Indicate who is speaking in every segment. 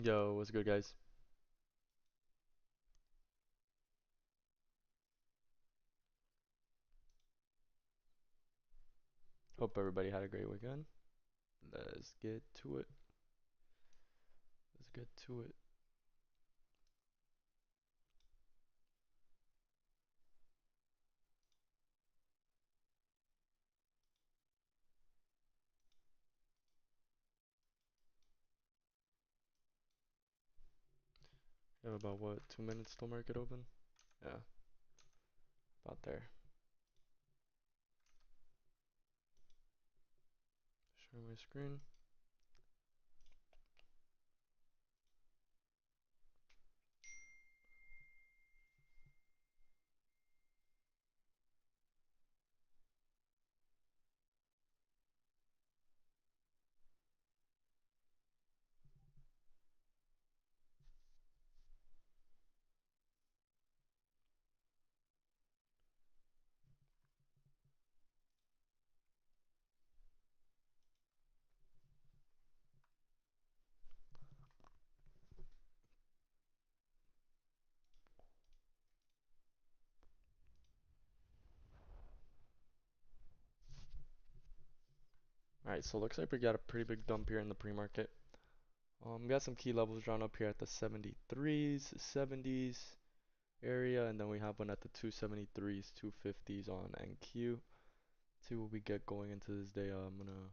Speaker 1: Yo, what's good, guys? Hope everybody had a great weekend. Let's get to it. Let's get to it. We have about what, 2 minutes till market open? Yeah, about there. Share my screen. Alright, so looks like we got a pretty big dump here in the pre-market. We got some key levels drawn up here at the 73s, 70s area, and then we have one at the 273s, 250s on NQ. See what we get going into this day. I'm gonna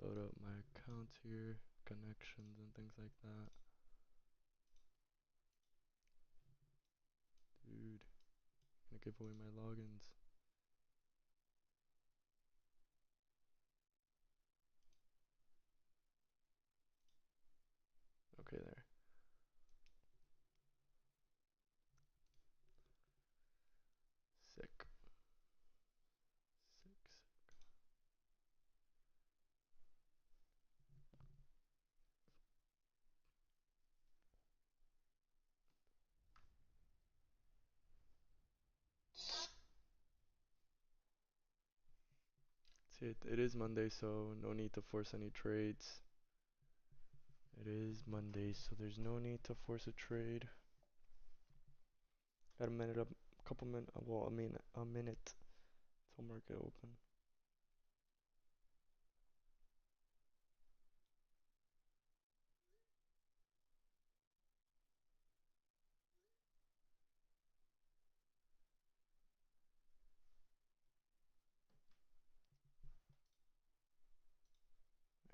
Speaker 1: load up my account here, connections and things like that. Dude, gonna give away my logins. Okay, there. Sick. Sick. See, it is Monday, so no need to force any trades. It is Monday, so there's no need to force a trade. Got a minute up, couple minutes, well, a minute till market open.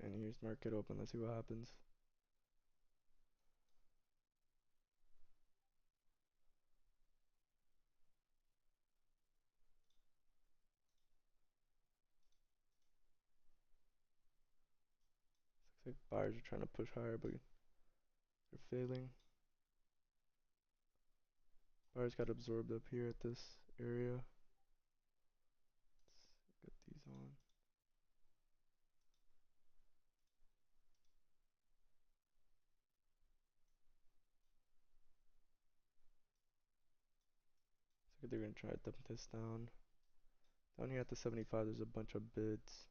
Speaker 1: And here's market open. Let's see what happens. Looks like buyers are trying to push higher, but they're failing. Buyers got absorbed up here at this area. Let's get these on. Looks like they're gonna try to dump this down. Down here at the 75, there's a bunch of bids.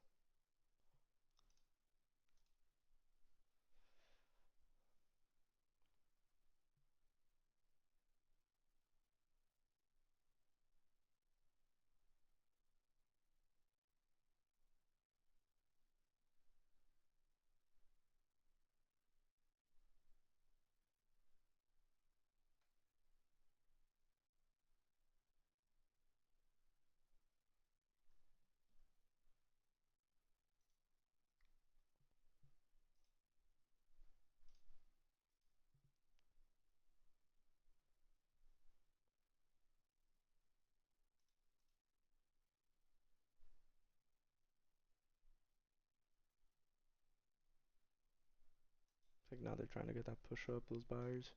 Speaker 1: Like now they're trying to get that push up, those buyers.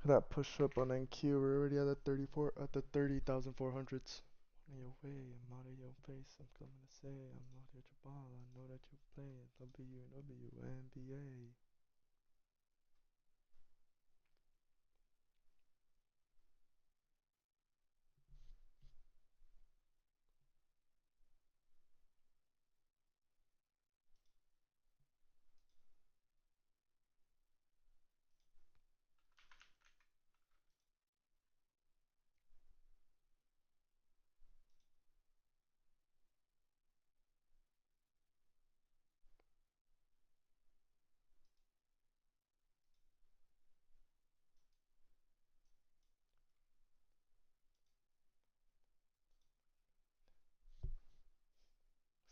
Speaker 1: That push up on NQ, we're already at the 34, at the 30,400s. On your way, I'm out of your face. I'm coming to say, I'm not here to ball. I know that you play it. WNBA.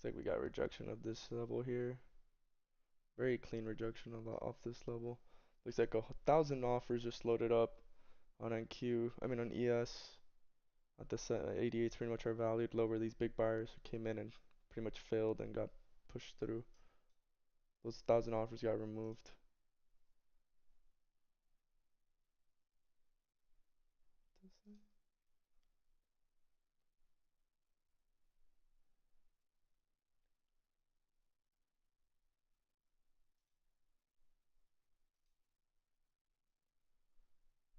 Speaker 1: Looks like we got rejection of this level here. Very clean rejection of off this level. Looks like 1,000 offers just loaded up on NQ. I mean on ES. At the 88's pretty much our value low where these big buyers who came in and pretty much failed and got pushed through. Those 1,000 offers got removed.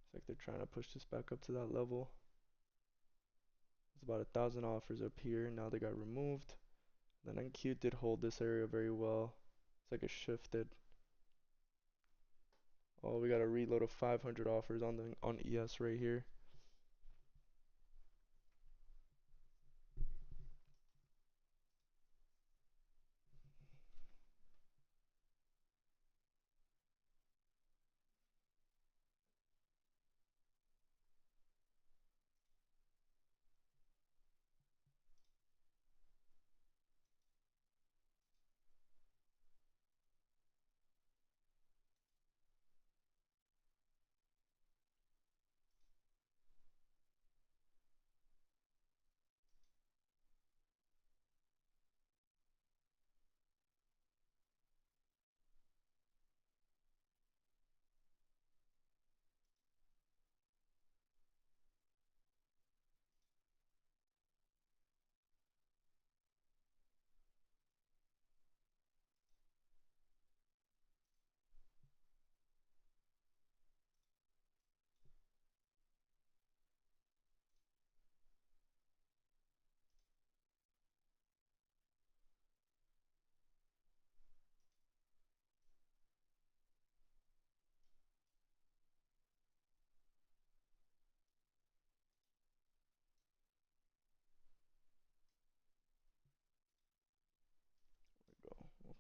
Speaker 1: It's like they're trying to push this back up to that level. It's about 1,000 offers up here. Now they got removed. Then NQ did hold this area very well. It's like it shifted. Oh, we got a reload of 500 offers on ES right here.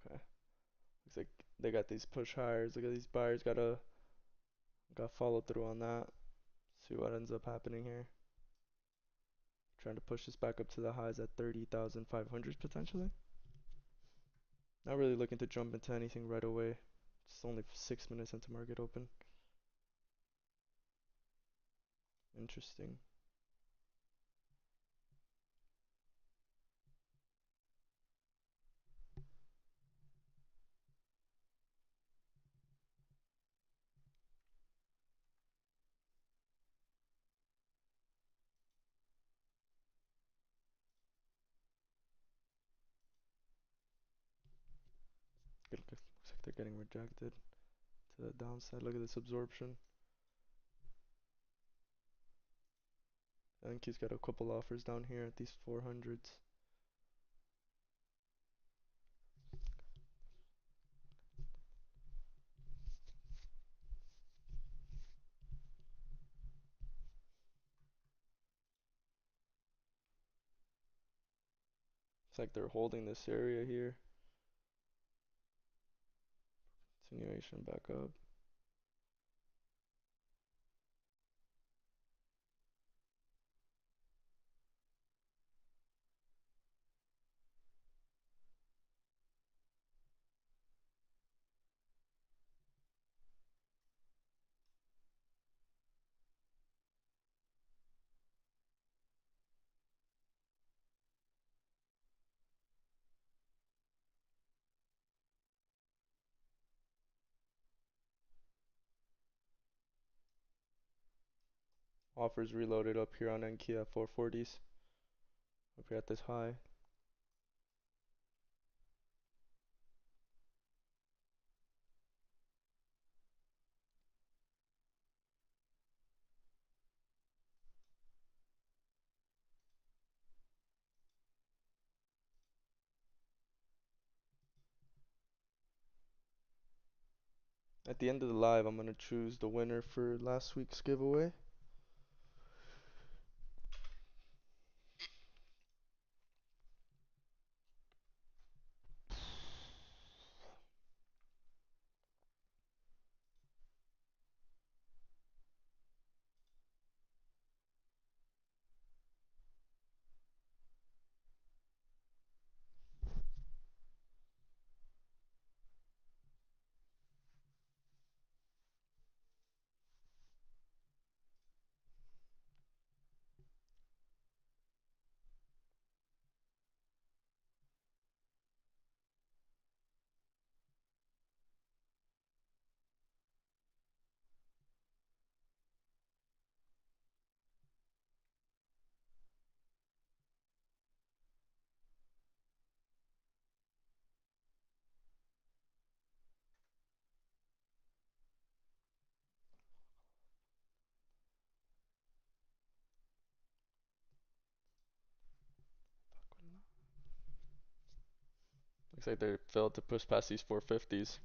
Speaker 1: Okay. Looks like they got these push hires. Look at these buyers got follow through on that. See what ends up happening here. Trying to push this back up to the highs at 30,500 potentially. Not really looking to jump into anything right away. It's only 6 minutes into market open. Interesting. Looks like they're getting rejected to the downside. Look at this absorption. I think he's got a couple offers down here at these 400s. It's like they're holding this area here. Continuation back up. Offers reloaded up here on Enki at 440s. Up here at this high. At the end of the live, I'm gonna choose the winner for last week's giveaway. Looks like they failed to push past these 450s.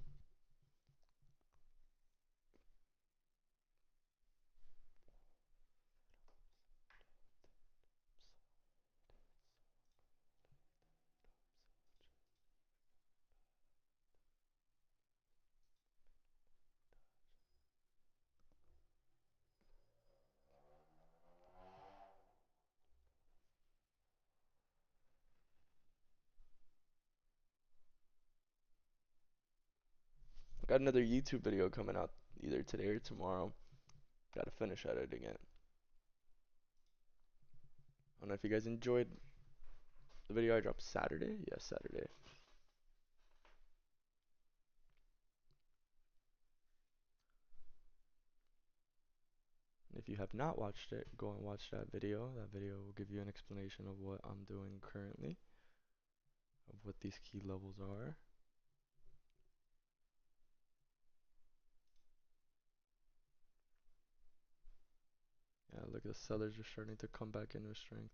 Speaker 1: Got another YouTube video coming out either today or tomorrow. Gotta finish editing it. I don't know if you guys enjoyed the video I dropped Saturday. Yes, Saturday. If you have not watched it, go and watch that video. That video will give you an explanation of what I'm doing currently, of what these key levels are. Yeah, look, the sellers are starting to come back in with strength.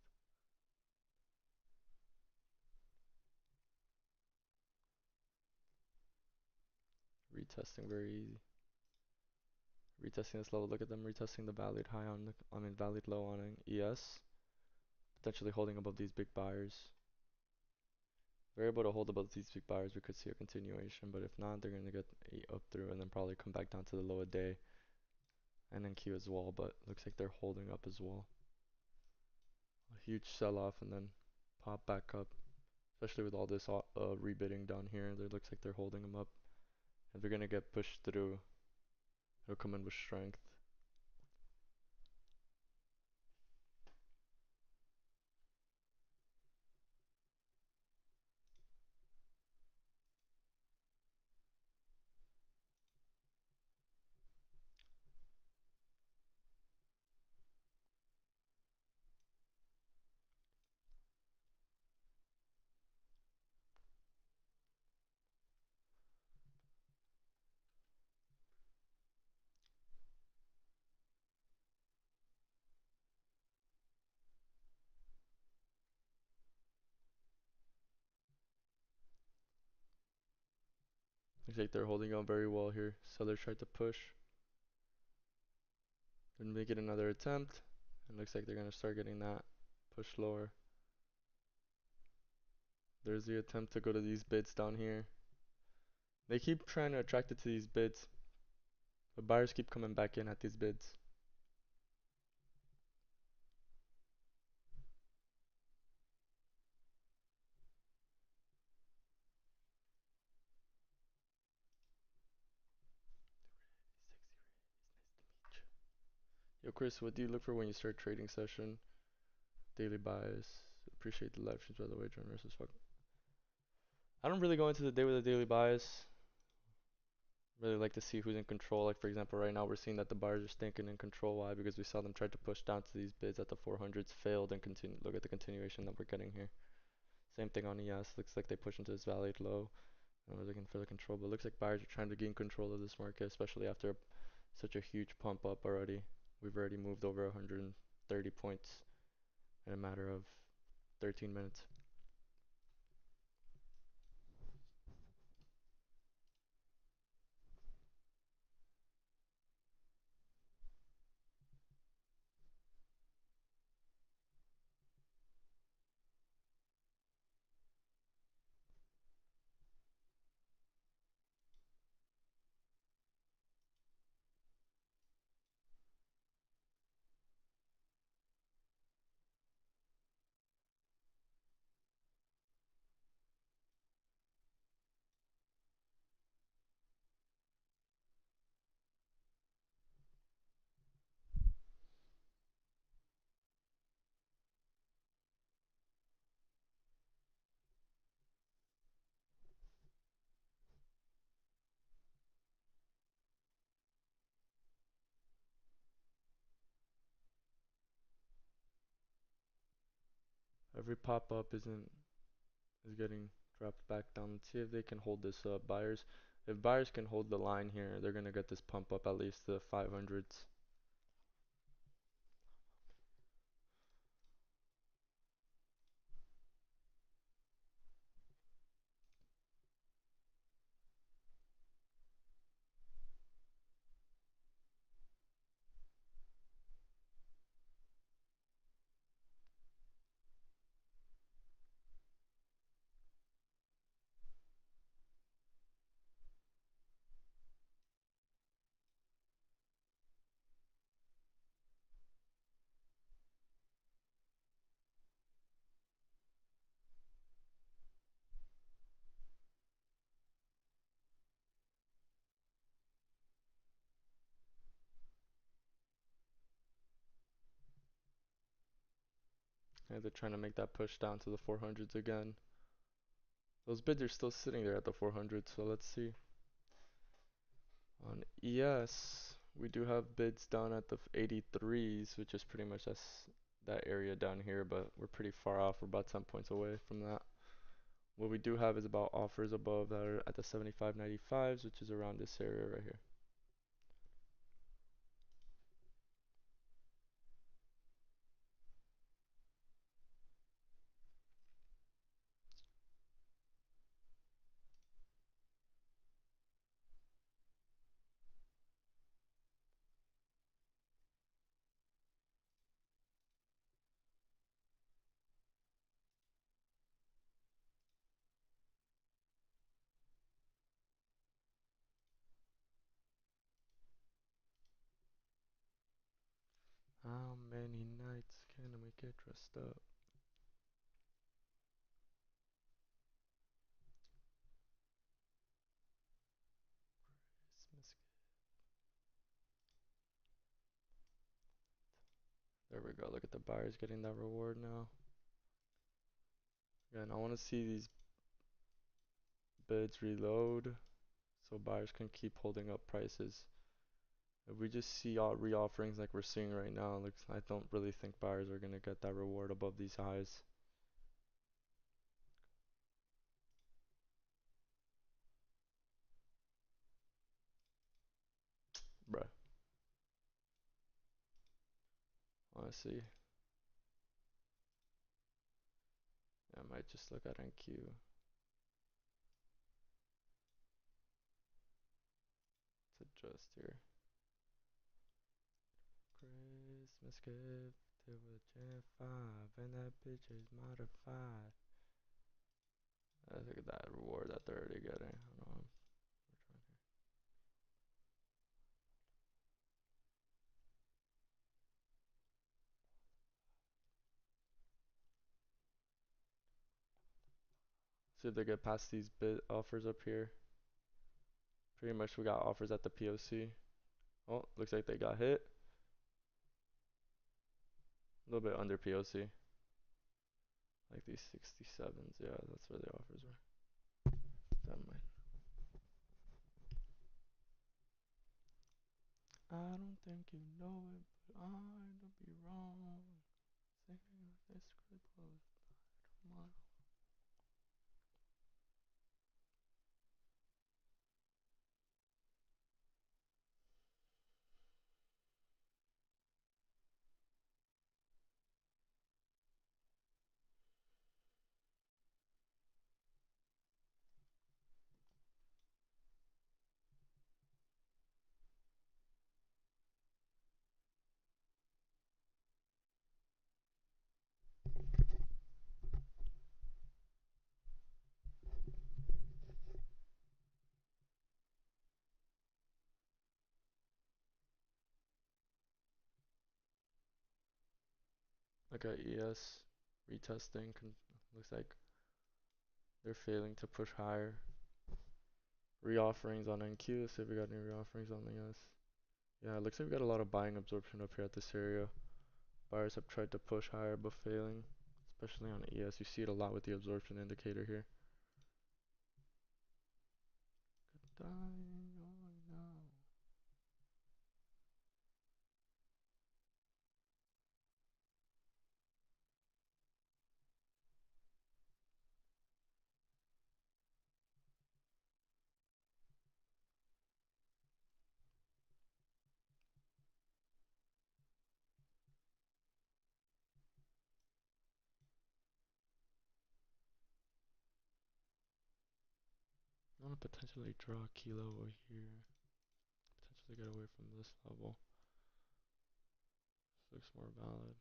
Speaker 1: Retesting very easy. Retesting this level. Look at them retesting the valued high on the, valued low on an ES. Potentially holding above these big buyers. If they're able to hold above these big buyers, we could see a continuation. But if not, they're gonna get up through and then probably come back down to the low a day. And then Q as well. But looks like they're holding up as well. A huge sell-off and then pop back up. Especially with all this rebidding down here, it looks like they're holding them up. If they're gonna get pushed through, they'll come in with strength. Looks like they're holding on very well here. Sellers tried to push. Then make it another attempt. And looks like they're gonna start getting that push lower. There's the attempt to go to these bids down here. They keep trying to attract it to these bids. But buyers keep coming back in at these bids. Yo, Chris, what do you look for when you start trading session? Daily buys. Appreciate the live streams, by the way. Generous as fuck. I don't really go into the day with a daily bias. Really like to see who's in control. Like for example, right now we're seeing that the buyers are staying in control. Why? Because we saw them try to push down to these bids at the 400s, failed, and continue. Look at the continuation that we're getting here. Same thing on ES. Looks like they push into this valued low, and we're looking for the control. But it looks like buyers are trying to gain control of this market, especially after such a huge pump up already. We've already moved over 130 points in a matter of 13 minutes. Every pop up is getting dropped back down. Let's see if they can hold this up. If buyers can hold the line here, they're gonna get this pump up at least to the 500s. Yeah, they're trying to make that push down to the 400s again. Those bids are still sitting there at the 400s, so let's see. On ES, we do have bids down at the 83s, which is pretty much that area down here, but we're pretty far off. We're about 10 points away from that. What we do have is about offers above that are at the 75.95s, which is around this area right here. How many nights can we get dressed up? Christmas. There we go. Look at the buyers getting that reward now. Again, I want to see these bids reload so buyers can keep holding up prices. If we just see all reofferings like we're seeing right now, I don't really think buyers are gonna get that reward above these highs. Bruh. Honestly, I might just look at NQ. Let's adjust here. Christmas gift to a Gen 5 and that bitch is modified. Look at that reward that they're already getting. Hold on. See if they get past these bid offers up here. Pretty much we got offers at the POC. Oh, looks like they got hit. A little bit under POC. Like these 67s. Yeah, that's where the offers were. That might. I don't think you know it, but I don't be wrong. Saying this could close. Come on. Okay, ES retesting. Looks like they're failing to push higher. Reofferings on NQ. See if we got any reofferings on the ES. Yeah, it looks like we got a lot of buying absorption up here at this area. Buyers have tried to push higher but failing, especially on ES. You see it a lot with the absorption indicator here. Dying on now. I want to potentially draw a kilo over here. Potentially get away from this level. This looks more valid.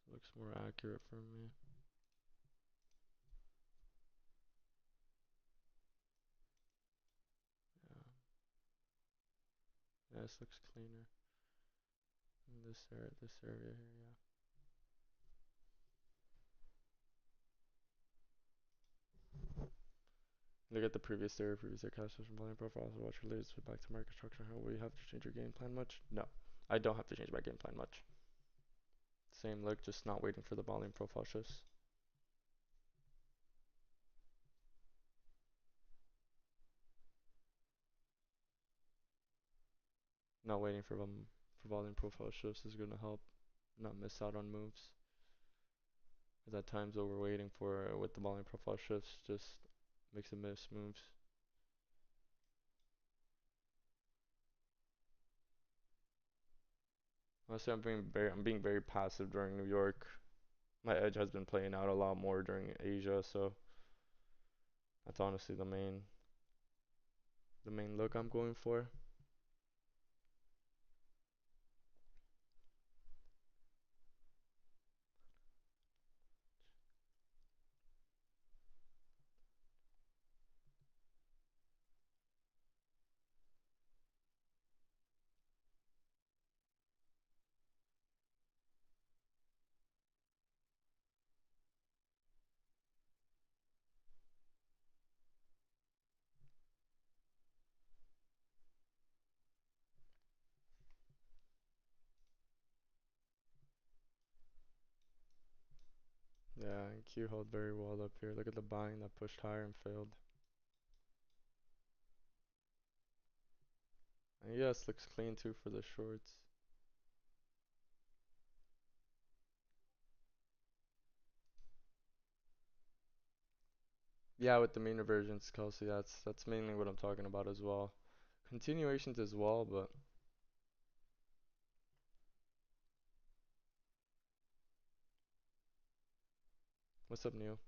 Speaker 1: This looks more accurate for me. Yeah. Yeah, this looks cleaner. In this area here, yeah. Look at the previous area, cash flow from volume profile. Also watch your latest back to market structure. How will you have to change your game plan much? No, I don't have to change my game plan much. Same look, just not waiting for the volume profile shifts. Not waiting for volume profile shifts is gonna help not miss out on moves. Because at times what we're waiting for with the volume profile shifts just makes it miss moves. Honestly, I'm being very passive during New York. My edge has been playing out a lot more during Asia, so that's honestly the main look I'm going for. Yeah, and Q held very well up here. Look at the buying that pushed higher and failed. And yes, looks clean too for the shorts. Yeah, with the mean reversions, Kelsey, that's mainly what I'm talking about as well. Continuations as well, but what's up, Neil?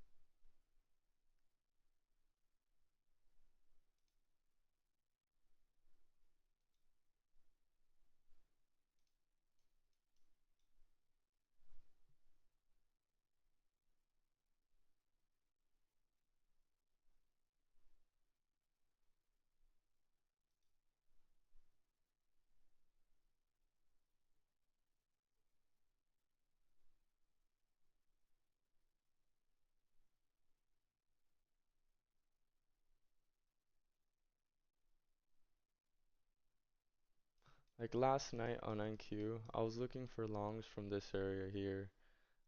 Speaker 1: Like last night on NQ, I was looking for longs from this area here.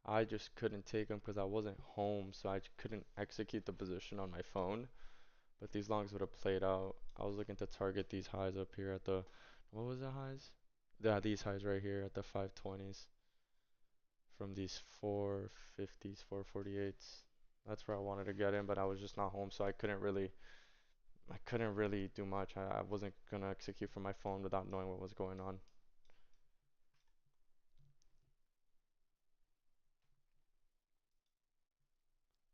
Speaker 1: I just couldn't take them because I wasn't home, so I couldn't execute the position on my phone. But these longs would have played out. I was looking to target these highs up here at the, what was the highs? Yeah, these highs right here at the 520s from these 450s, 448s. That's where I wanted to get in, but I was just not home, so I couldn't really do much. I wasn't gonna execute from my phone without knowing what was going on.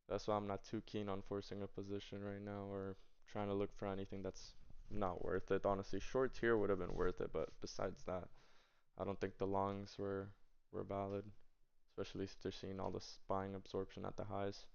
Speaker 1: That's why I'm not too keen on forcing a position right now or trying to look for anything that's not worth it. Honestly, shorts here would have been worth it, but besides that, I don't think the longs were valid, especially if they're seeing all this buying absorption at the highs.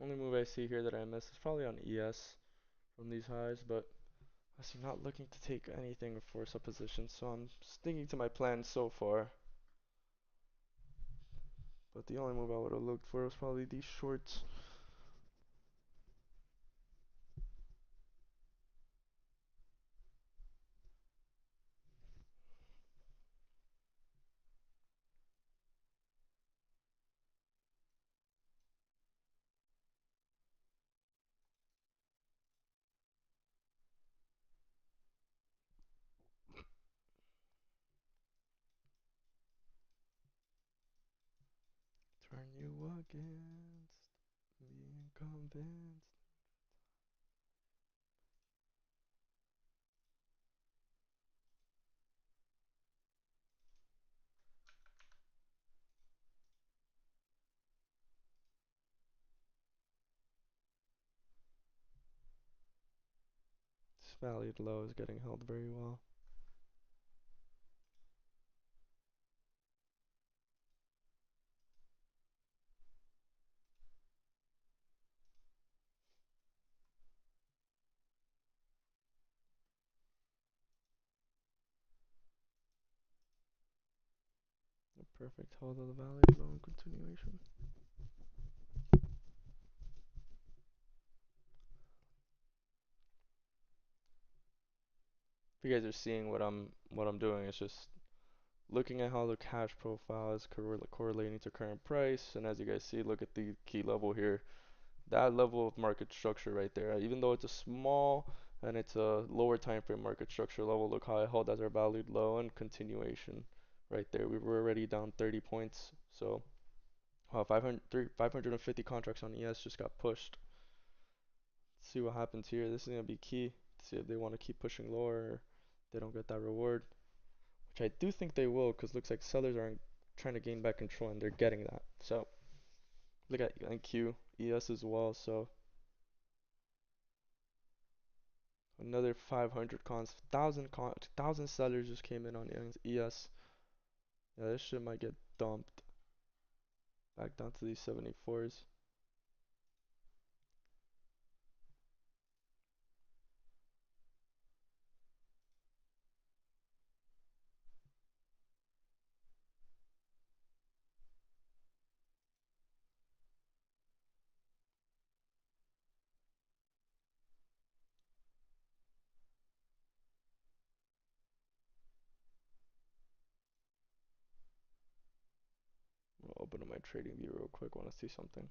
Speaker 1: Only move I see here that I missed is probably on ES from these highs, but I see not looking to take anything or force a position, so I'm sticking to my plan so far. But the only move I would have looked for was probably these shorts. Turn you against being convinced. valued low is getting held very well. A perfect hold of the valued low and continuation. If you guys are seeing what I'm doing, it's just looking at how the cash profile is correlating to current price, and as you guys see, look at the key level here. That level of market structure right there, even though it's a small and it's a lower time frame market structure level, look how it held as our valued low and continuation right there. We were already down 30 points, so 550 contracts on ES just got pushed. Let's see what happens here. This is gonna be key. See if they want to keep pushing lower or they don't get that reward, which I do think they will, because looks like sellers are trying to gain back control and they're getting that. So look at NQ, ES as well. So another 500 cons, 1,000 sellers just came in on ES. Yeah, this shit might get dumped back down to these 74s. I'll open up my trading view real quick. Want to see something.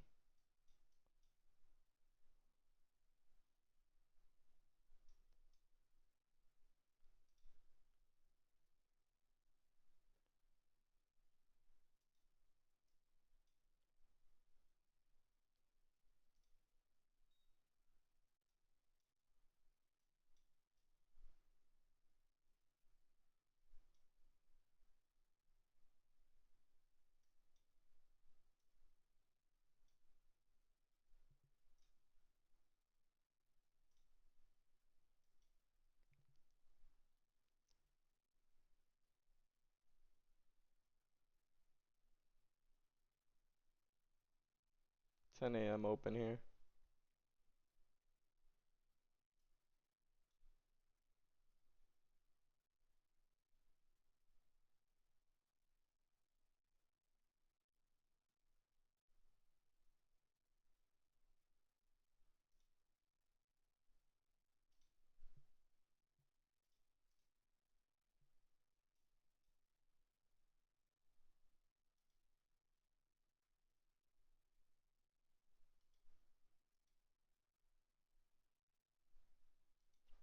Speaker 1: Ten a.m. open here.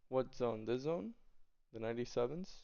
Speaker 1: What zone? This zone? The 97s?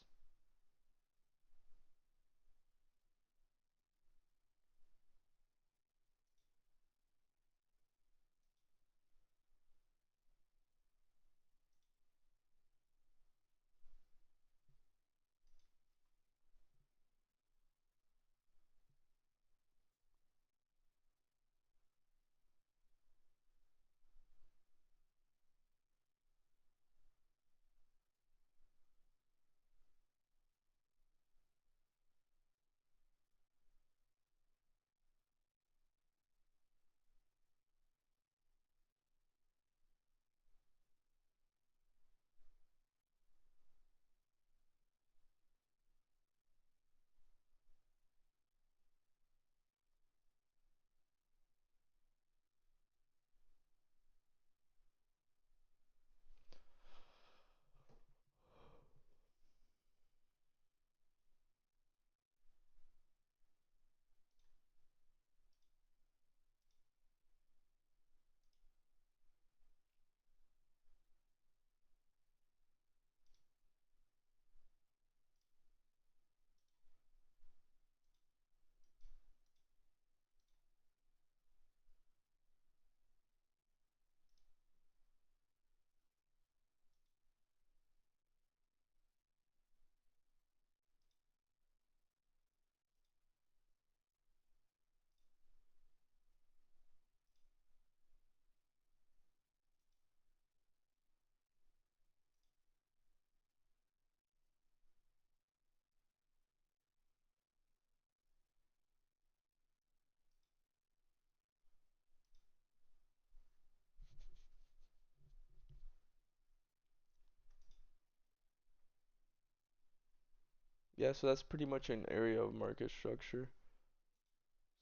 Speaker 1: Yeah, so that's pretty much an area of market structure.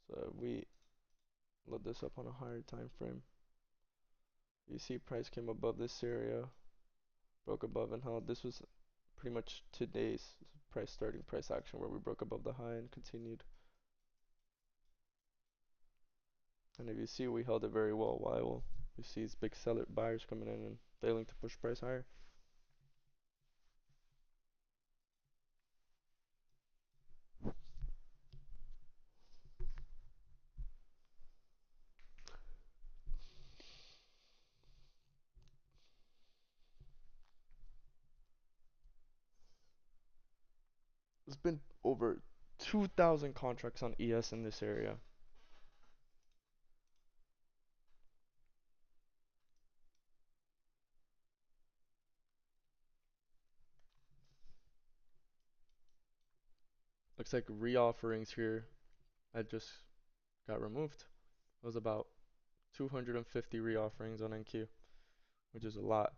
Speaker 1: So we load this up on a higher time frame. You see price came above this area, broke above and held. This was pretty much today's starting price action where we broke above the high and continued. And if you see, we held it very well. Why? Well, you see these big seller buyers coming in and failing to push price higher. There's been over 2,000 contracts on ES in this area. Looks like reofferings here I just got removed. It was about 250 reofferings on NQ, which is a lot.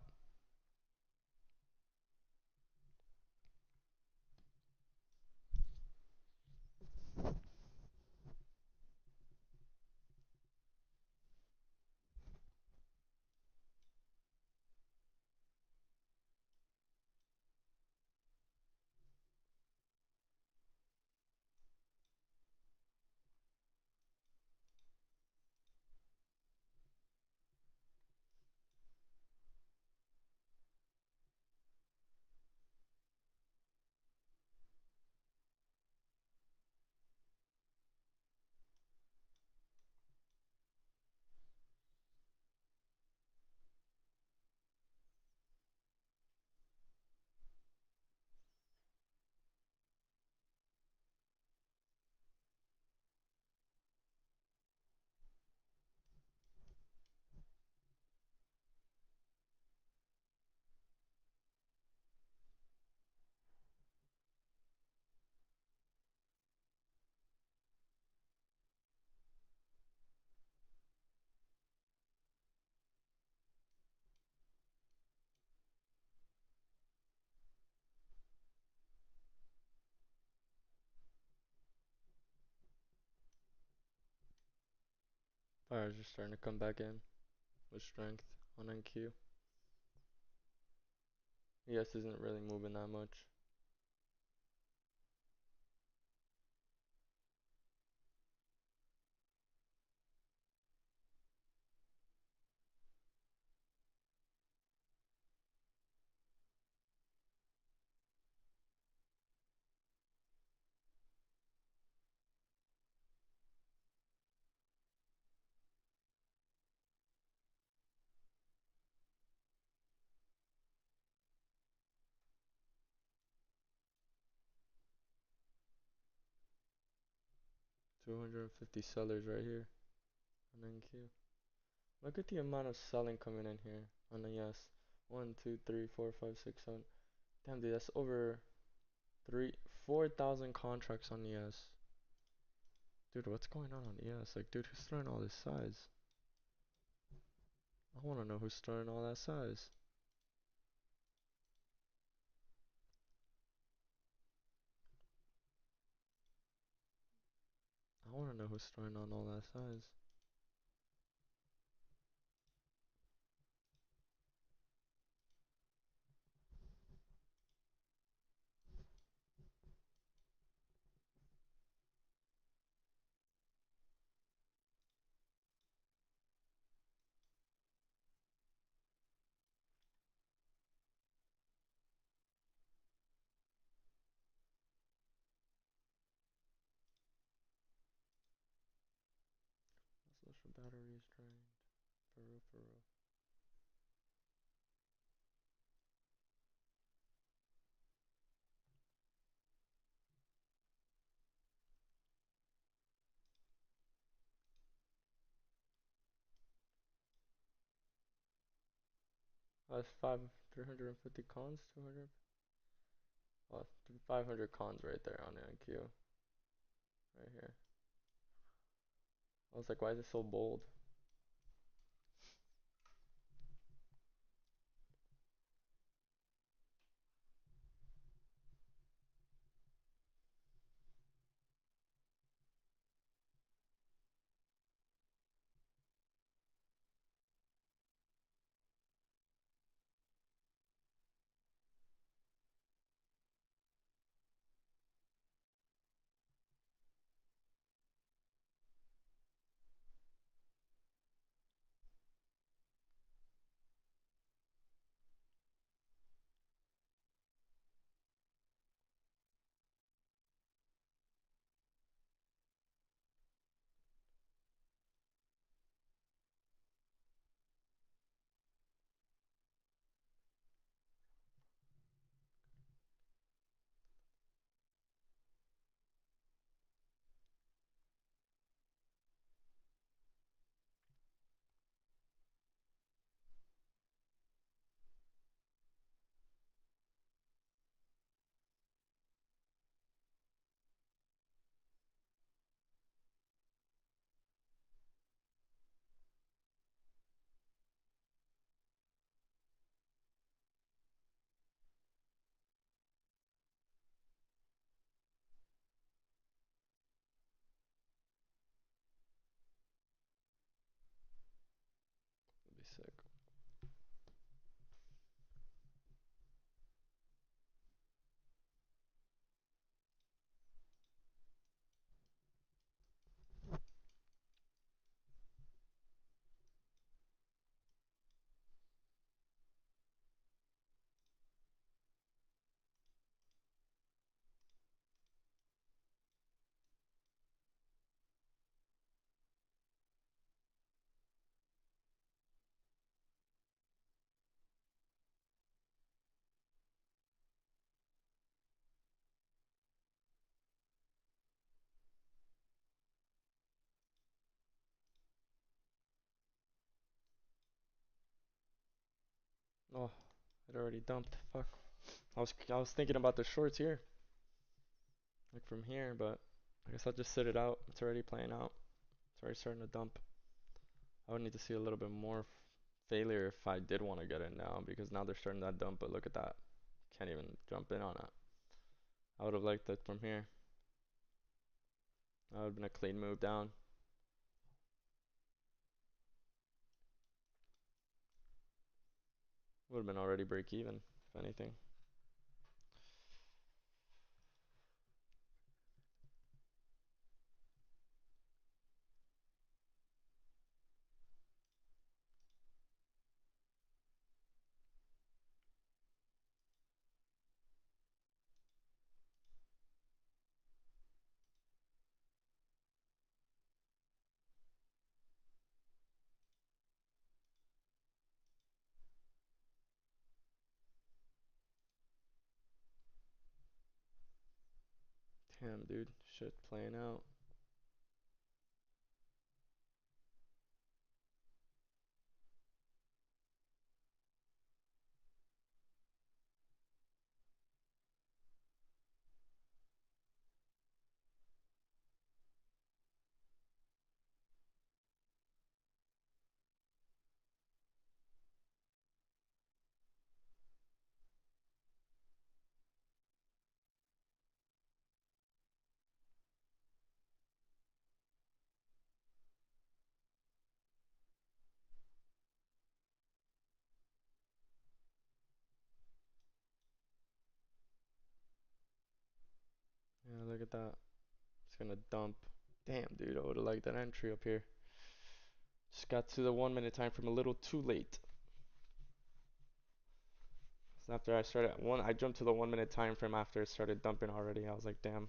Speaker 1: 5 just starting to come back in with strength on NQ. ES isn't really moving that much. 250 sellers right here on NQ. Look at the amount of selling coming in here on ES. 1, 2, 3, 4, 5, 6, 7. Damn, dude, that's over 4,000 contracts on ES. Dude, what's going on ES? Like, dude, who's throwing all this size? I want to know who's throwing all that size. I want to know who's throwing on all that size. Social battery is drained. For real, for real. That's 350 cons, 200. Oh, 500 cons right there on NQ. Right here. I was like, why is it so bold? Oh, it already dumped. Fuck. I was thinking about the shorts here, like from here, but I guess I'll just sit it out. It's already playing out. It's already starting to dump. I would need to see a little bit more failure if I did want to get in now, because now they're starting that dump. But look at that. Can't even jump in on it. I would have liked that from here. That would have been a clean move down. Would have been already break even, if anything. Damn, dude. Shit playing out. Yeah, look at that. It's gonna dump. Damn, dude. I would have liked that entry up here. Just got to the 1 minute time frame a little too late. So after I started at one, I jumped to the 1 minute time frame after it started dumping already. I was like, damn.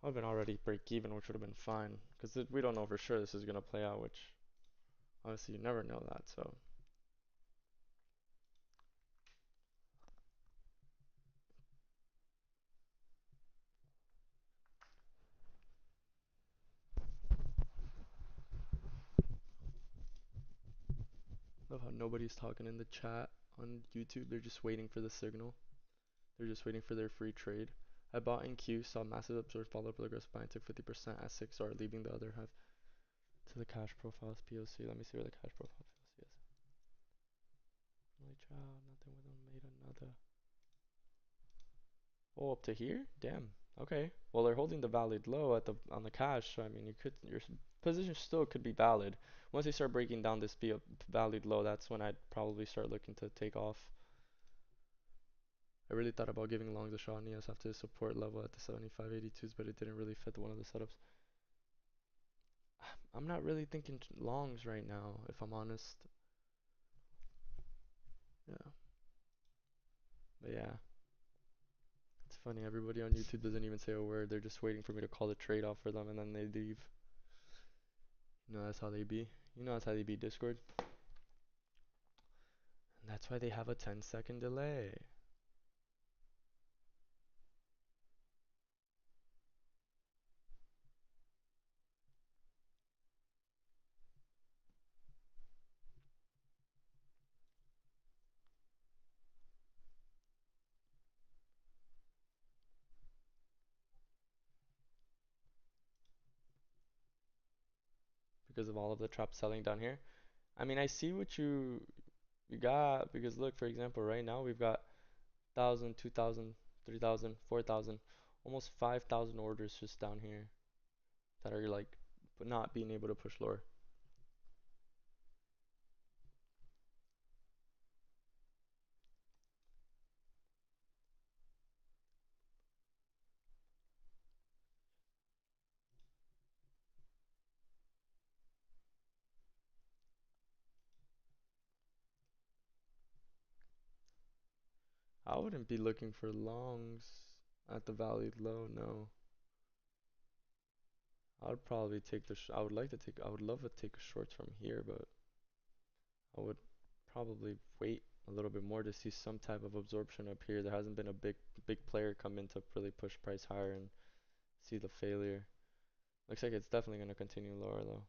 Speaker 1: I would have been already break even, which would have been fine. Because we don't know for sure this is gonna play out, which obviously you never know that. So love how nobody's talking in the chat on YouTube. They're just waiting for the signal. They're just waiting for their free trade. I bought in Q, saw massive absurd follow up with aggressive buying, took 50% at 6R, leaving the other half to the cash profiles POC. Let me see where the cash profile POC is. Holy child, nothing with them made another. Oh, up to here? Damn. Okay. Well, they're holding the valid low at the on the cash, so I mean, your position still could be valid. Once they start breaking down this valid low, that's when I'd probably start looking to take off. I really thought about giving long the shot on ES after the support level at the 75.82s, but it didn't really fit one of the setups. I'm not really thinking longs right now, if I'm honest. Yeah. But yeah. It's funny, everybody on YouTube doesn't even say a word. They're just waiting for me to call the trade off for them and then they leave. You know, that's how they be. You know, that's how they be Discord. And that's why they have a 10-second delay. Because of all of the trap selling down here. I mean, I see what you got because look, for example, right now we've got 1,000, 2,000, 3,000, 4,000, almost 5,000 orders just down here that are like not being able to push lower. I wouldn't be looking for longs at the valued low, no. I would probably take I would like to take, I would love to take shorts from here, but I would probably wait a little bit more to see some type of absorption up here. There hasn't been a big player come in to really push price higher and see the failure. Looks like it's definitely going to continue lower though.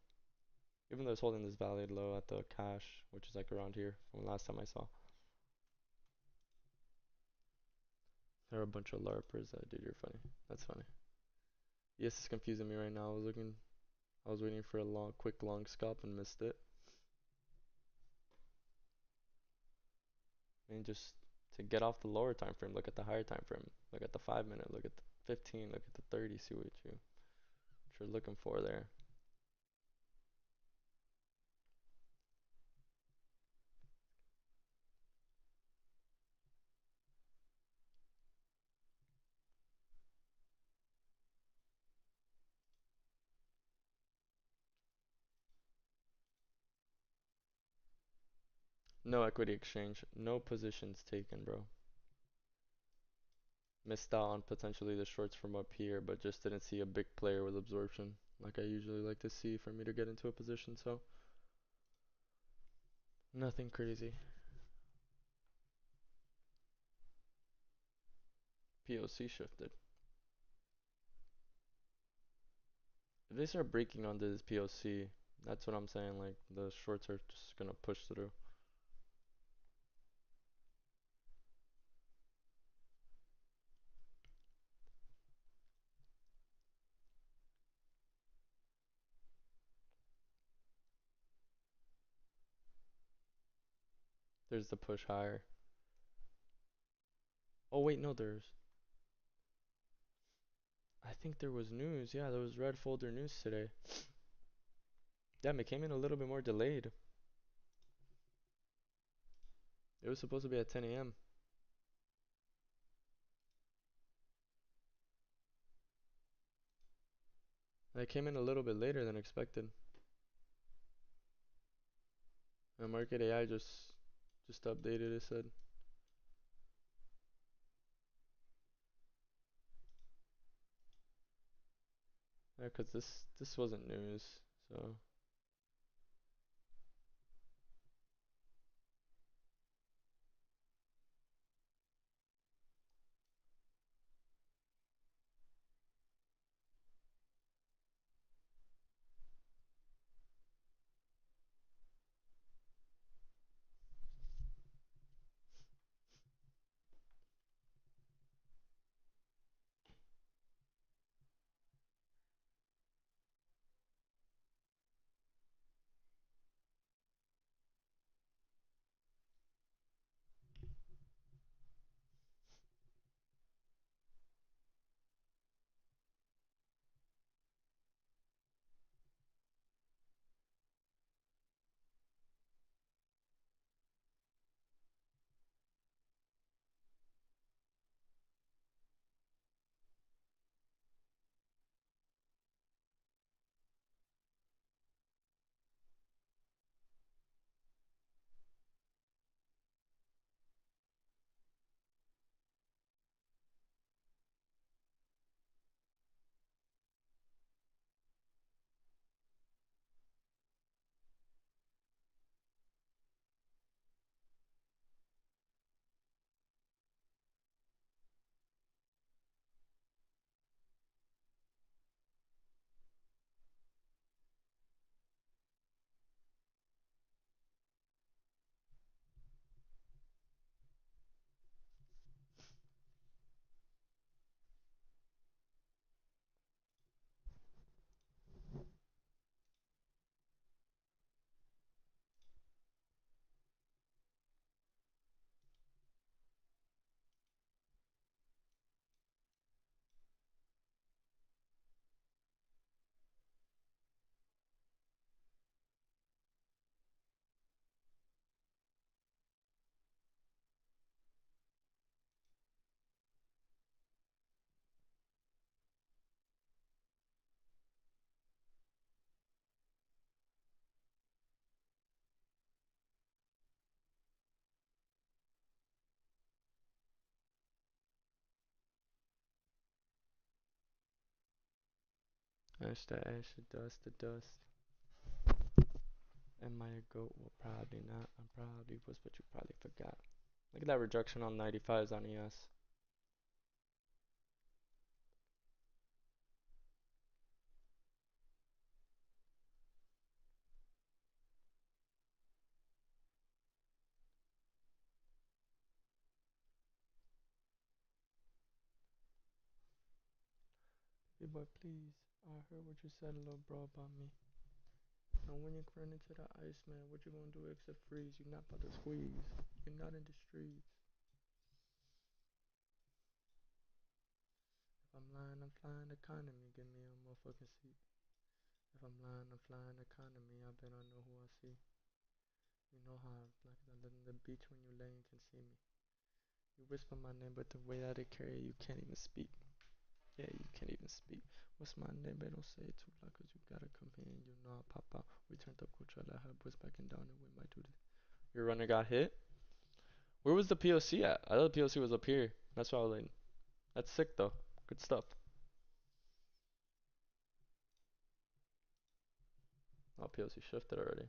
Speaker 1: Even though it's holding this valued low at the cash, which is like around here from last time I saw. There are a bunch of LARPers. Dude, you're funny. That's funny. Yes, it's confusing me right now. I was waiting for a quick long scalp and missed it. And just to get off the lower time frame, look at the higher time frame. Look at the 5 minute. Look at the 15. Look at the 30. See what you're looking for there. No equity exchange. No positions taken, bro. Missed out on potentially the shorts from up here, but just didn't see a big player with absorption like I usually like to see for me to get into a position. So nothing crazy. POC shifted. If they start breaking on this POC, that's what I'm saying. Like the shorts are just gonna push through. There's the push higher. Oh wait, no, I think there was news. Yeah, there was red folder news today. Damn, it came in a little bit more delayed. It was supposed to be at 10 a.m. It came in a little bit later than expected. And Market AI just updated. It said. Yeah, 'cause this wasn't news. So ash the ash, the dust, the dust. Am I a goat? Well, probably not. I probably was, but you probably forgot. Look at that rejection on 95s on ES. Hey boy, please. I heard what you said, little bro, about me. Now when you run into the ice, man, what you gonna do except freeze? You're not about to squeeze. You're not in the streets. If I'm lying, I'm flying economy. Give me a motherfucking seat. If I'm lying, I'm flying economy. I bet I know who I see. You know how I'm like I live in the beach when you lay and can see me. You whisper my name, but the way that it carry, you can't even speak. Yeah, you can't even speak. What's my name? They don't say it too loud, cause you gotta come here and you know I pop out. We turned up culture, let her boys backing down and we might do this. Your runner got hit? Where was the POC at? I thought the POC was up here. That's why I was like, that's sick though. Good stuff. Oh, POC shifted already.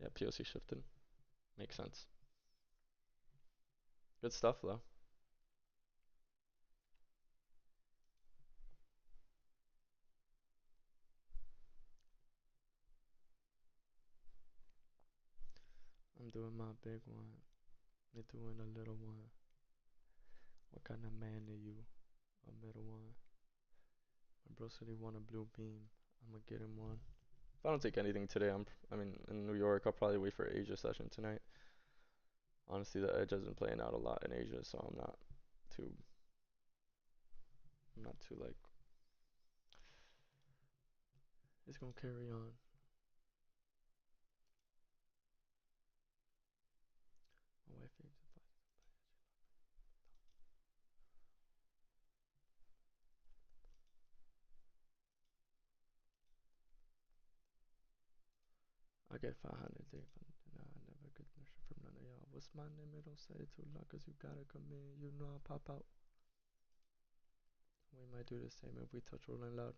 Speaker 1: Yeah, POC shifted. Makes sense. Good stuff though. I'm doing my big one. You're doing a little one. What kind of man are you? A middle one. My bro said he want a blue beam. I'ma get him one. If I don't take anything today, I mean, in New York, I'll probably wait for Asia session tonight. Honestly, the edge has been playing out a lot in Asia, so too, I'm not too like, it's gonna carry on. My wife needs advice. I get 500 day nah, I never get no shit from none of y'all. What's my name? It don't say it too loud, cause you gotta come in. You know I'll pop out. We might do the same if we touch rolling loud.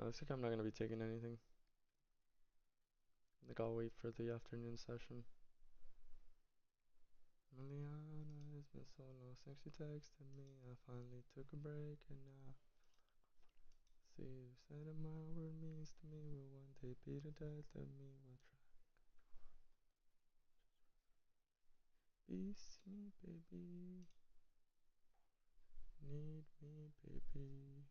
Speaker 1: Looks like I'm not gonna be taking anything. I think I'll wait for the afternoon session. Liliana, it's been so long since you texted me. I finally took a break and now see you said a my word means to me. Will one day be the death of me? Will try be me, baby. Need me, baby.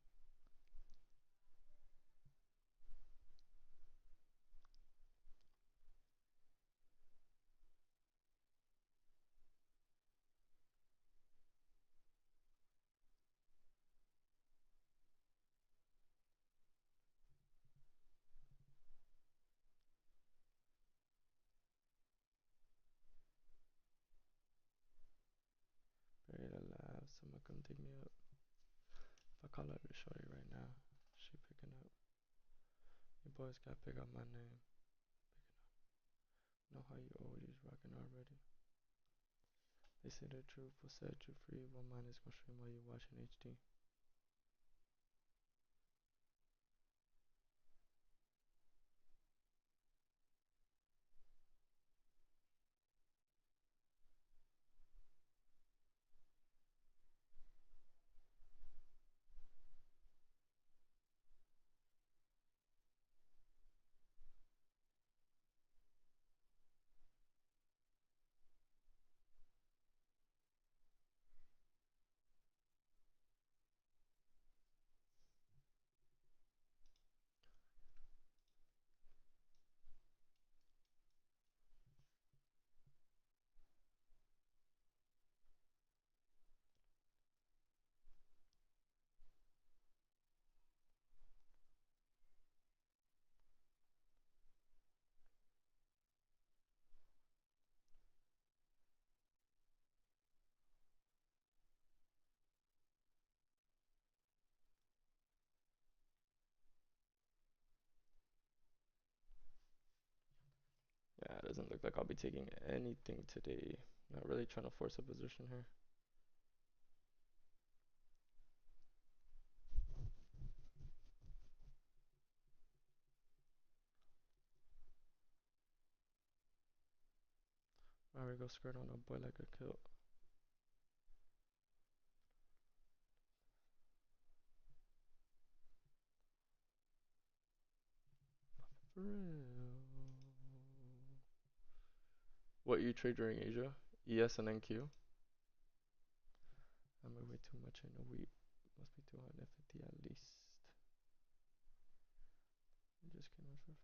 Speaker 1: Ready to laugh. Someone come dig me up. If I call up your shorty right now, she picking up. You boys gotta pick up my name. Know how you always rockin' already. They say the truth will set you free. One mind is gonna stream while you watching HD. Yeah, it doesn't look like I'll be taking anything today. Not really trying to force a position here. Alright, go skirt on a boy like a kilt. For real. What you trade during Asia? ES and NQ? I made way too much in a week. Must be 250 at least. I just came out for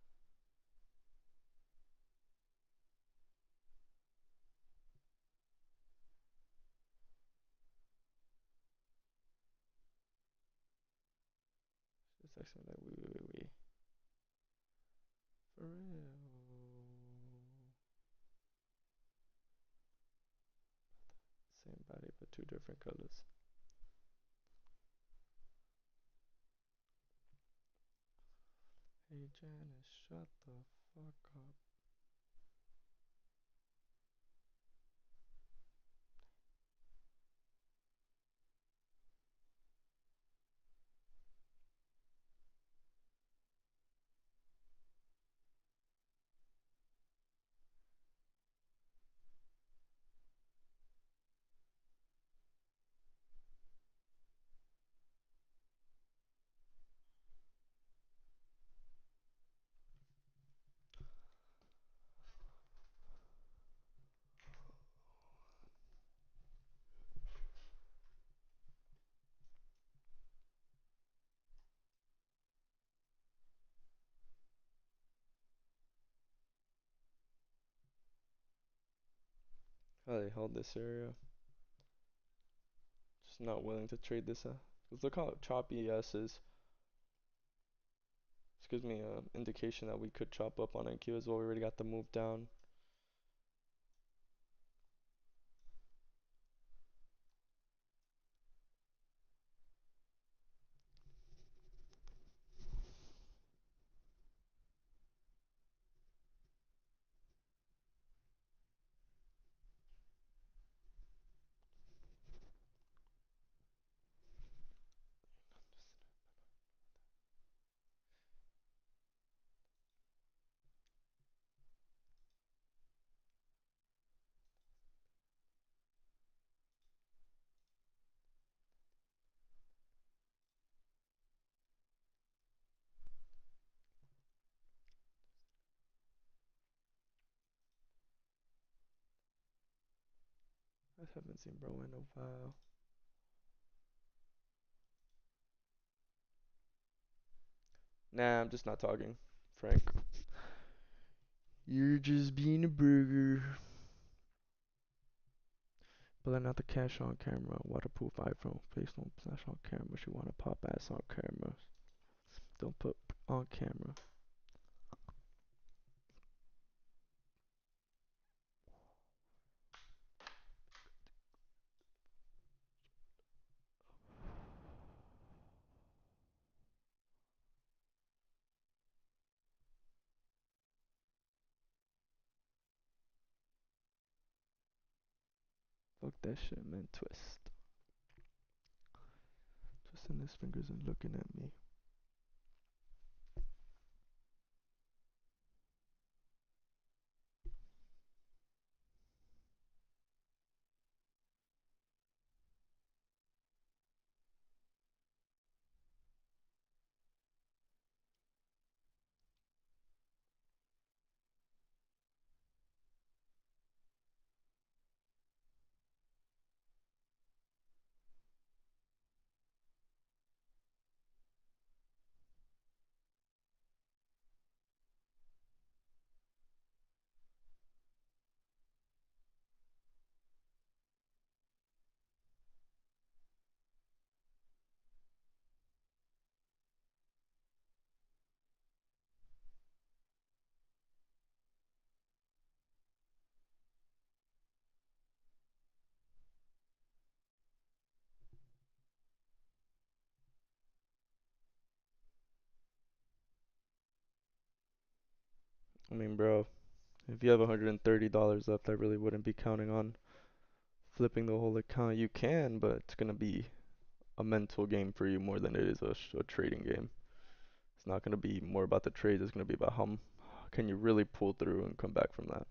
Speaker 1: just texting like we. For real. Same body but two different colors. Hey Janice, shut the fuck up. How they held this area. Just not willing to trade this. Cause look how choppy ES is. This gives me an indication that we could chop up on NQ as well. We already got the move down. I haven't seen bro in a while. Nah, I'm just not talking, Frank. You're just being a burger. Pulling out the cash on camera. Waterproof iPhone. Face don't flash on camera. She wanna pop ass on camera. Don't put on camera. Fuck that shit, man. Twist. Twisting his fingers and looking at me. I mean, bro, if you have $130 left, I really wouldn't be counting on flipping the whole account. You can, but it's gonna be a mental game for you more than it is a trading game. It's not gonna be more about the trades. It's gonna be about how can you really pull through and come back from that.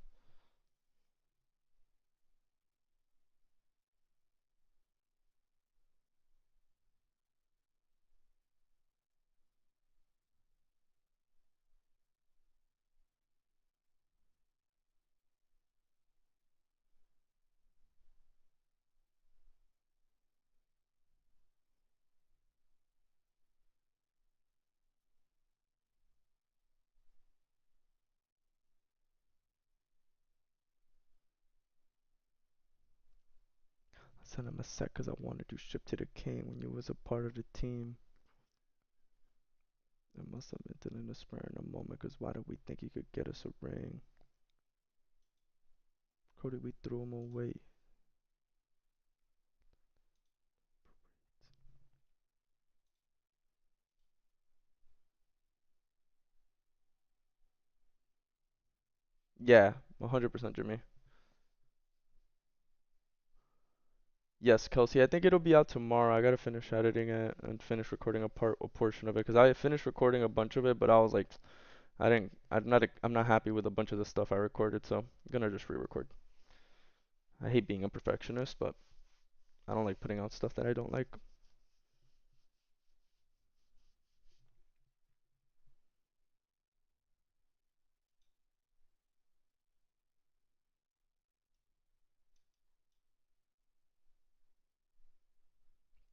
Speaker 1: I sent him a sec because I wanted to ship to the king when you was a part of the team. It must have been in the spur in a moment, because why did we think he could get us a ring? Cody, we threw him away. Yeah, 100% Jimmy. Yes, Kelsey, I think it'll be out tomorrow. I gotta finish editing it and finish recording a portion of it, because I finished recording a bunch of it, but I was like, I'm not happy with a bunch of the stuff I recorded, so I'm gonna just re-record. I hate being a perfectionist, but I don't like putting out stuff that I don't like.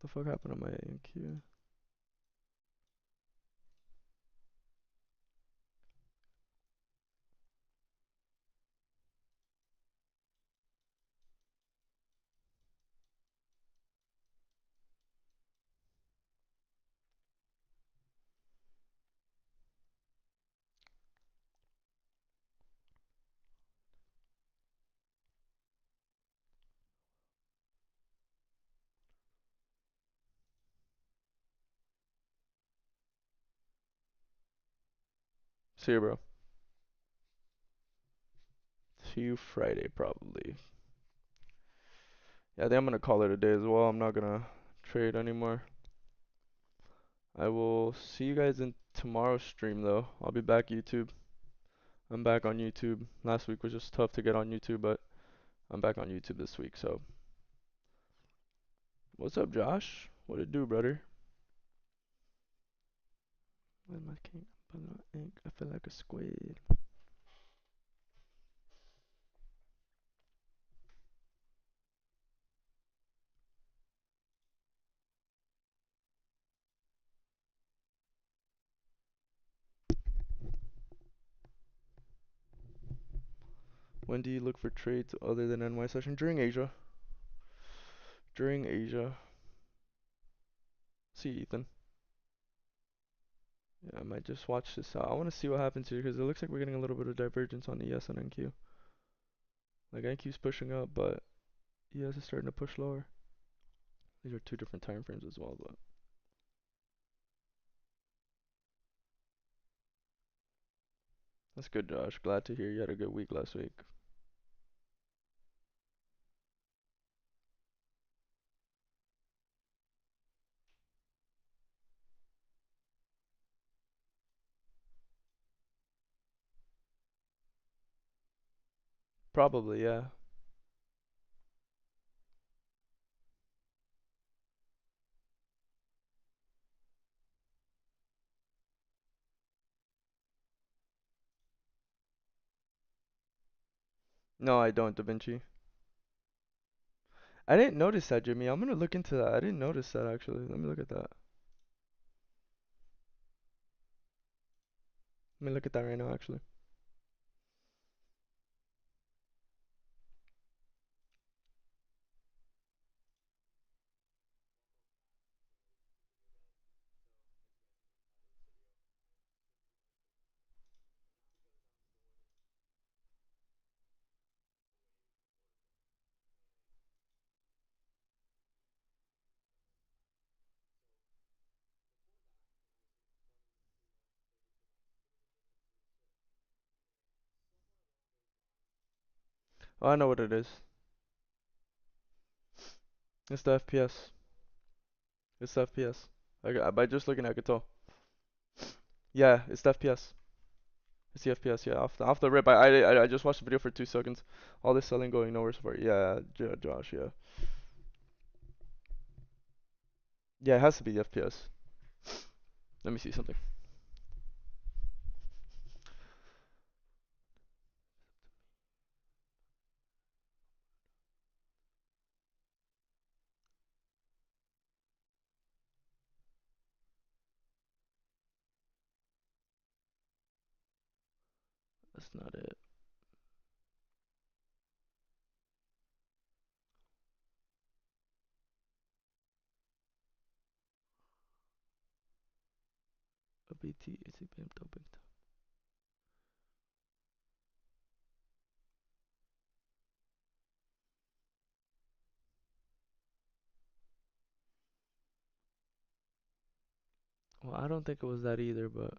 Speaker 1: The fuck happened to my ANQ? See you, bro. See you Friday, probably. Yeah, I think I'm gonna call it a day as well. I'm not gonna trade anymore. I will see you guys in tomorrow's stream, though. I'll be back YouTube. I'm back on YouTube. Last week was just tough to get on YouTube, but I'm back on YouTube this week, so. What's up, Josh? What it do, brother? Where's my king? Ink. I feel like a squid. When do you look for trades other than NY session? During Asia. During Asia. See, Ethan. Yeah, I might just watch this out. I want to see what happens here, because it looks like we're getting a little bit of divergence on ES and NQ. Like NQ's pushing up, but ES is starting to push lower. These are two different time frames as well, but that's good, Josh. Glad to hear you had a good week last week. Probably, yeah. No, I don't, Da Vinci. I didn't notice that, Jimmy. I'm gonna look into that. I didn't notice that actually. Let me look at that. Let me look at that right now, actually. Oh, I know what it is. It's the FPS. It's the FPS. By just looking, I could tell. Yeah, it's the FPS. It's the FPS. Yeah, off the rip. I just watched the video for 2 seconds. All this selling going nowhere so far. Yeah, Josh. Yeah. Yeah, it has to be the FPS. Let me see something. That's not it. A BT, ACPM, dumping. Well, I don't think it was that either, but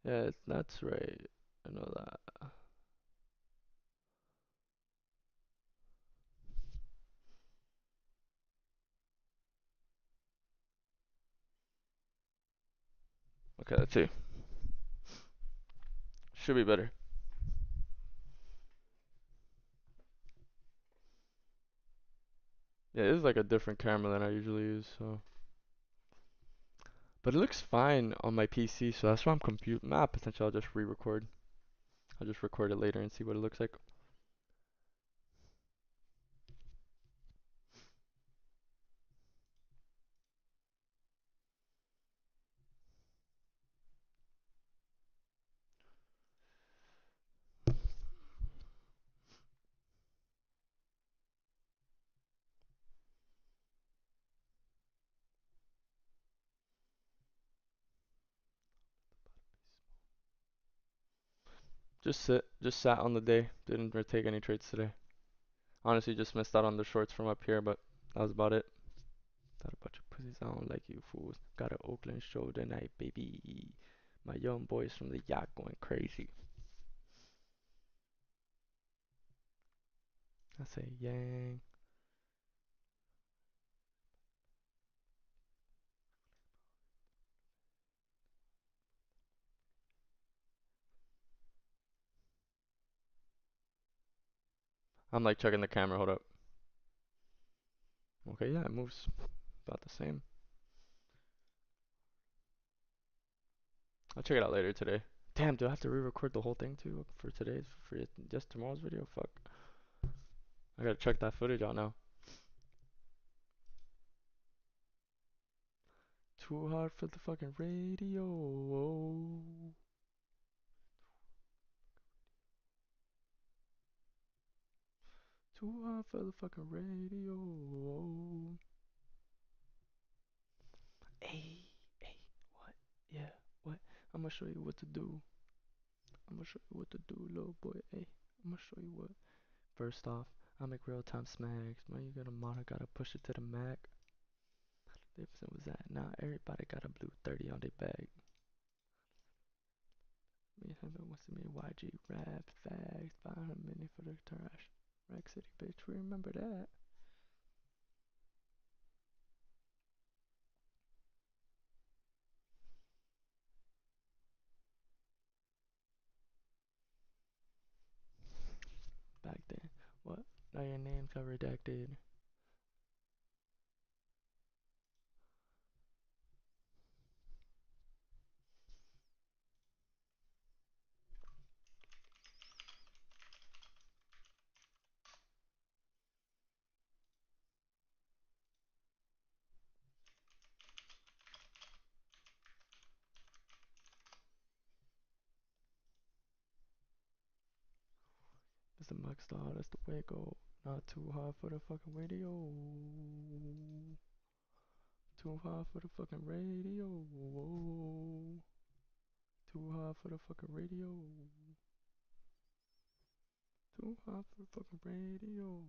Speaker 1: yeah, that's right. I know that. Okay, let's see. Should be better. Yeah, this is like a different camera than I usually use, so. But it looks fine on my PC, so that's why I'm confused. Potentially I'll just re-record. I'll just record it later and see what it looks like. Just sat on the day. Didn't take any trades today. Honestly, just missed out on the shorts from up here, but that was about it. Thought a bunch of pussies, I don't like you fools. Got an Oakland show tonight, baby. My young boys from the yacht going crazy. I say yang. I'm like checking the camera, hold up. Okay, yeah, it moves about the same. I'll check it out later today. Damn, do I have to re-record the whole thing too for today's, for just tomorrow's video? Fuck. I gotta check that footage out now. Too hard for the fucking radio. Too hard for the fucking radio. Hey, hey, what? Yeah, what? I'm gonna show you what to do. I'm gonna show you what to do, little boy. Hey, I'm gonna show you what. First off, I make real time smacks. Man, you got a mod, I gotta push it to the max. If it was that, now everybody got a blue 30 on their bag. Me haven't wants to me YG rap fags, 500 million for the trash. Rack City, bitch, we remember that. Now your names got redacted. It's the max star, that's the way it go. Not too hard for the fucking radio. Too hard for the fucking radio. Too hard for the fucking radio. Too hard for the fucking radio.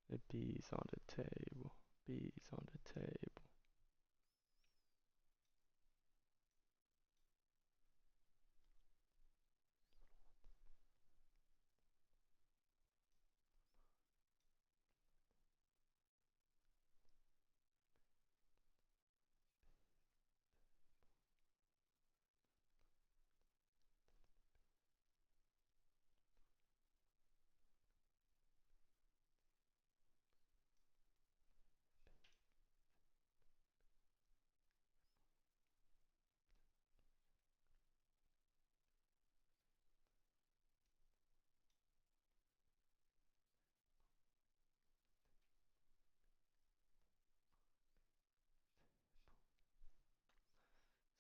Speaker 1: The bees on the table. Bees on the table.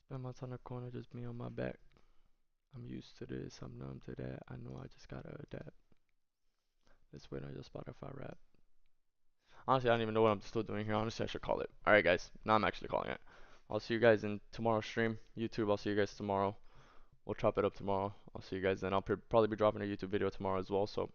Speaker 1: Spend my time in the corner, just me on my back. I'm used to this, I'm numb to that. I know I just gotta adapt. Let's wait on your Spotify rap. Honestly, I don't even know what I'm still doing here. Honestly, I should call it. Alright, guys. Now I'm actually calling it. I'll see you guys in tomorrow's stream. YouTube, I'll see you guys tomorrow. We'll chop it up tomorrow. I'll see you guys then. I'll probably be dropping a YouTube video tomorrow as well. So